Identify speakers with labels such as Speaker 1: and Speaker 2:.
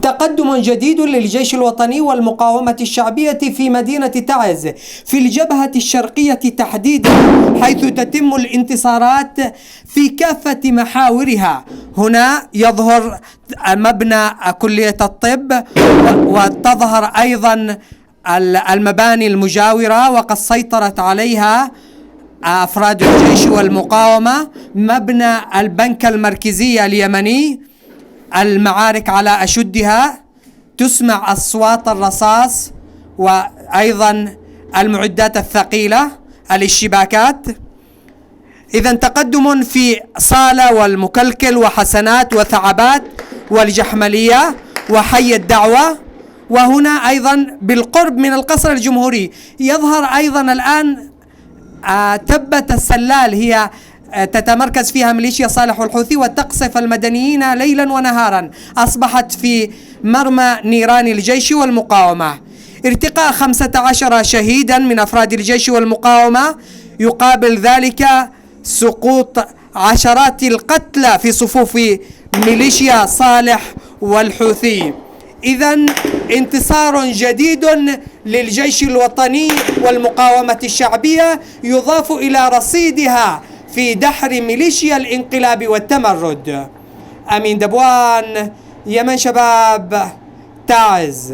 Speaker 1: تقدم جديد للجيش الوطني والمقاومة الشعبية في مدينة تعز في الجبهة الشرقية تحديدا، حيث تتم الانتصارات في كافة محاورها. هنا يظهر مبنى كلية الطب، وتظهر أيضا المباني المجاورة وقد سيطرت عليها أفراد الجيش والمقاومة، مبنى البنك المركزي اليمني. المعارك على أشدها، تسمع أصوات الرصاص وأيضا المعدات الثقيلة، الاشتباكات. إذا تقدم في صالة والمكلكل وحسنات وثعبات والجحملية وحي الدعوة. وهنا أيضا بالقرب من القصر الجمهوري يظهر أيضا الآن تبة السلال، هي تتمركز فيها ميليشيا صالح الحوثي وتقصف المدنيين ليلا ونهارا، أصبحت في مرمى نيران الجيش والمقاومة. ارتقاء 15 شهيدا من أفراد الجيش والمقاومة، يقابل ذلك سقوط عشرات القتلى في صفوف ميليشيا صالح والحوثي. إذن انتصار جديد للجيش الوطني والمقاومة الشعبية يضاف إلى رصيدها في دحر ميليشيا الانقلاب والتمرد. أمين دبوان، يمن شباب، تعز.